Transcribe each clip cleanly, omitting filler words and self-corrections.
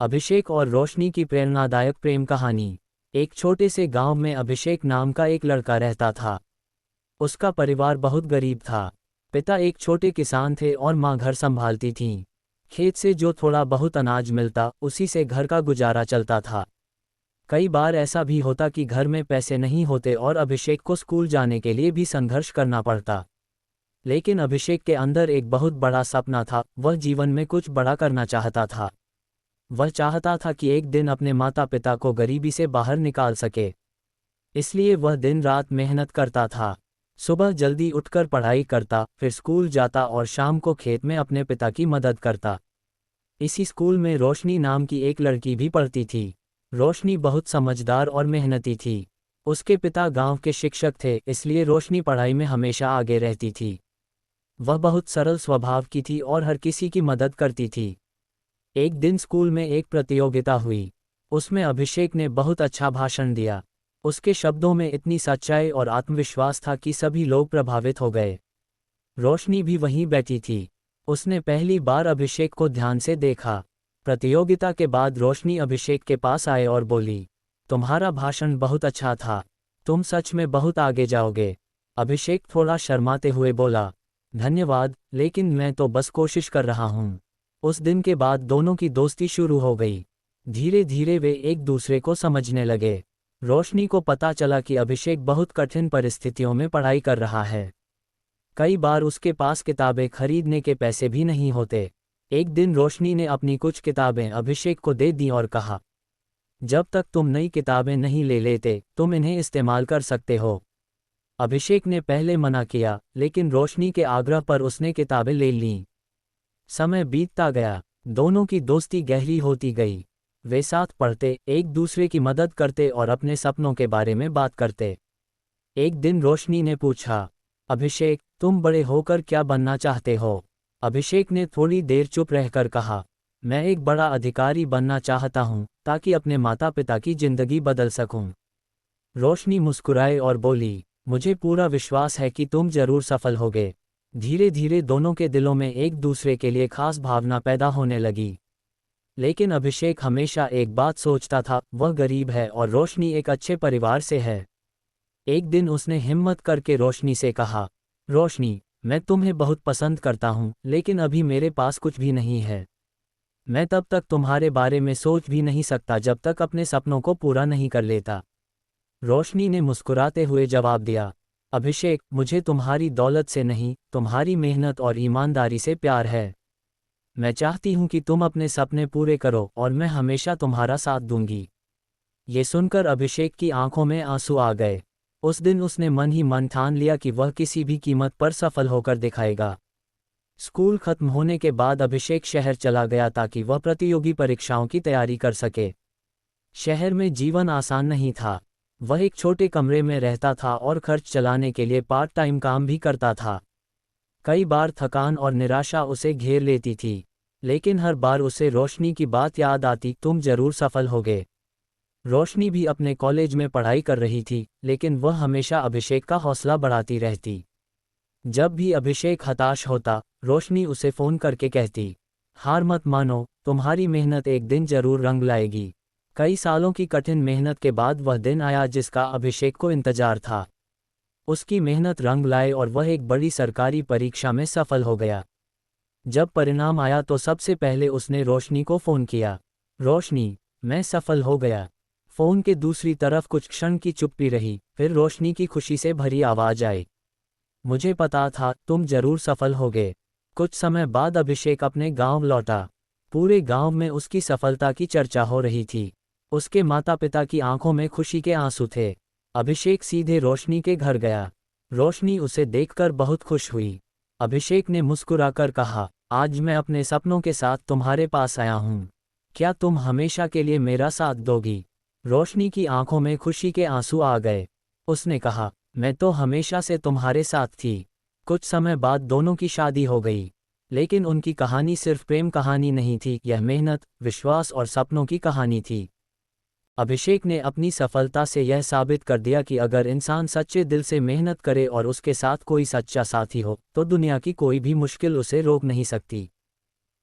अभिषेक और रोशनी की प्रेरणादायक प्रेम कहानी। एक छोटे से गांव में अभिषेक नाम का एक लड़का रहता था। उसका परिवार बहुत गरीब था। पिता एक छोटे किसान थे और माँ घर संभालती थीं। खेत से जो थोड़ा बहुत अनाज मिलता उसी से घर का गुजारा चलता था। कई बार ऐसा भी होता कि घर में पैसे नहीं होते और अभिषेक को स्कूल जाने के लिए भी संघर्ष करना पड़ता। लेकिन अभिषेक के अंदर एक बहुत बड़ा सपना था। वह जीवन में कुछ बड़ा करना चाहता था। वह चाहता था कि एक दिन अपने माता पिता को गरीबी से बाहर निकाल सके। इसलिए वह दिन रात मेहनत करता था। सुबह जल्दी उठकर पढ़ाई करता, फिर स्कूल जाता और शाम को खेत में अपने पिता की मदद करता। इसी स्कूल में रोशनी नाम की एक लड़की भी पढ़ती थी। रोशनी बहुत समझदार और मेहनती थी। उसके पिता गांव के शिक्षक थे, इसलिए रोशनी पढ़ाई में हमेशा आगे रहती थी। वह बहुत सरल स्वभाव की थी और हर किसी की मदद करती थी। एक दिन स्कूल में एक प्रतियोगिता हुई। उसमें अभिषेक ने बहुत अच्छा भाषण दिया। उसके शब्दों में इतनी सच्चाई और आत्मविश्वास था कि सभी लोग प्रभावित हो गए। रोशनी भी वहीं बैठी थी। उसने पहली बार अभिषेक को ध्यान से देखा। प्रतियोगिता के बाद रोशनी अभिषेक के पास आए और बोली, तुम्हारा भाषण बहुत अच्छा था। तुम सच में बहुत आगे जाओगे। अभिषेक थोड़ा शर्माते हुए बोला, धन्यवाद, लेकिन मैं तो बस कोशिश कर रहा हूँ। उस दिन के बाद दोनों की दोस्ती शुरू हो गई। धीरे धीरे वे एक दूसरे को समझने लगे। रोशनी को पता चला कि अभिषेक बहुत कठिन परिस्थितियों में पढ़ाई कर रहा है। कई बार उसके पास किताबें खरीदने के पैसे भी नहीं होते। एक दिन रोशनी ने अपनी कुछ किताबें अभिषेक को दे दी और कहा, जब तक तुम नई किताबें नहीं ले लेते तुम इन्हें इस्तेमाल कर सकते हो। अभिषेक ने पहले मना किया, लेकिन रोशनी के आग्रह पर उसने किताबें ले लीं। समय बीतता गया। दोनों की दोस्ती गहरी होती गई। वे साथ पढ़ते, एक दूसरे की मदद करते और अपने सपनों के बारे में बात करते। एक दिन रोशनी ने पूछा, अभिषेक, तुम बड़े होकर क्या बनना चाहते हो? अभिषेक ने थोड़ी देर चुप रहकर कहा, मैं एक बड़ा अधिकारी बनना चाहता हूँ, ताकि अपने माता पिता की जिंदगी बदल सकूं। रोशनी मुस्कुराई और बोली, मुझे पूरा विश्वास है कि तुम जरूर सफल होगे। धीरे धीरे दोनों के दिलों में एक दूसरे के लिए खास भावना पैदा होने लगी। लेकिन अभिषेक हमेशा एक बात सोचता था, वह गरीब है और रोशनी एक अच्छे परिवार से है। एक दिन उसने हिम्मत करके रोशनी से कहा, रोशनी, मैं तुम्हें बहुत पसंद करता हूँ, लेकिन अभी मेरे पास कुछ भी नहीं है। मैं तब तक तुम्हारे बारे में सोच भी नहीं सकता जब तक अपने सपनों को पूरा नहीं कर लेता। रोशनी ने मुस्कुराते हुए जवाब दिया, अभिषेक, मुझे तुम्हारी दौलत से नहीं, तुम्हारी मेहनत और ईमानदारी से प्यार है। मैं चाहती हूं कि तुम अपने सपने पूरे करो और मैं हमेशा तुम्हारा साथ दूंगी। ये सुनकर अभिषेक की आंखों में आंसू आ गए। उस दिन उसने मन ही मन ठान लिया कि वह किसी भी कीमत पर सफल होकर दिखाएगा। स्कूल खत्म होने के बाद अभिषेक शहर चला गया ताकि वह प्रतियोगी परीक्षाओं की तैयारी कर सके। शहर में जीवन आसान नहीं था। वह एक छोटे कमरे में रहता था और खर्च चलाने के लिए पार्ट टाइम काम भी करता था। कई बार थकान और निराशा उसे घेर लेती थी, लेकिन हर बार उसे रोशनी की बात याद आती, तुम जरूर सफल होगे। रोशनी भी अपने कॉलेज में पढ़ाई कर रही थी, लेकिन वह हमेशा अभिषेक का हौसला बढ़ाती रहती। जब भी अभिषेक हताश होता, रोशनी उसे फ़ोन करके कहती, हार मत मानो, तुम्हारी मेहनत एक दिन जरूर रंग लाएगी। कई सालों की कठिन मेहनत के बाद वह दिन आया जिसका अभिषेक को इंतजार था। उसकी मेहनत रंग लाए और वह एक बड़ी सरकारी परीक्षा में सफल हो गया। जब परिणाम आया तो सबसे पहले उसने रोशनी को फ़ोन किया, रोशनी, मैं सफल हो गया। फ़ोन के दूसरी तरफ कुछ क्षण की चुप्पी रही, फिर रोशनी की खुशी से भरी आवाज़ आई, मुझे पता था तुम जरूर सफल होगे। कुछ समय बाद अभिषेक अपने गांव लौटा। पूरे गांव में उसकी सफलता की चर्चा हो रही थी। उसके माता पिता की आंखों में खुशी के आंसू थे। अभिषेक सीधे रोशनी के घर गया। रोशनी उसे देखकर बहुत खुश हुई। अभिषेक ने मुस्कुराकर कहा, आज मैं अपने सपनों के साथ तुम्हारे पास आया हूँ। क्या तुम हमेशा के लिए मेरा साथ दोगी? रोशनी की आंखों में खुशी के आंसू आ गए। उसने कहा, मैं तो हमेशा से तुम्हारे साथ थी। कुछ समय बाद दोनों की शादी हो गई। लेकिन उनकी कहानी सिर्फ प्रेम कहानी नहीं थी, यह मेहनत, विश्वास और सपनों की कहानी थी। अभिषेक ने अपनी सफलता से यह साबित कर दिया कि अगर इंसान सच्चे दिल से मेहनत करे और उसके साथ कोई सच्चा साथी हो, तो दुनिया की कोई भी मुश्किल उसे रोक नहीं सकती।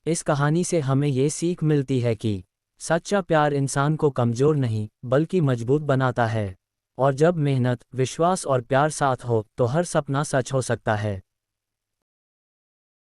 इस कहानी से हमें ये सीख मिलती है कि सच्चा प्यार इंसान को कमज़ोर नहीं बल्कि मजबूत बनाता है। और जब मेहनत, विश्वास और प्यार साथ हो तो हर सपना सच हो सकता है।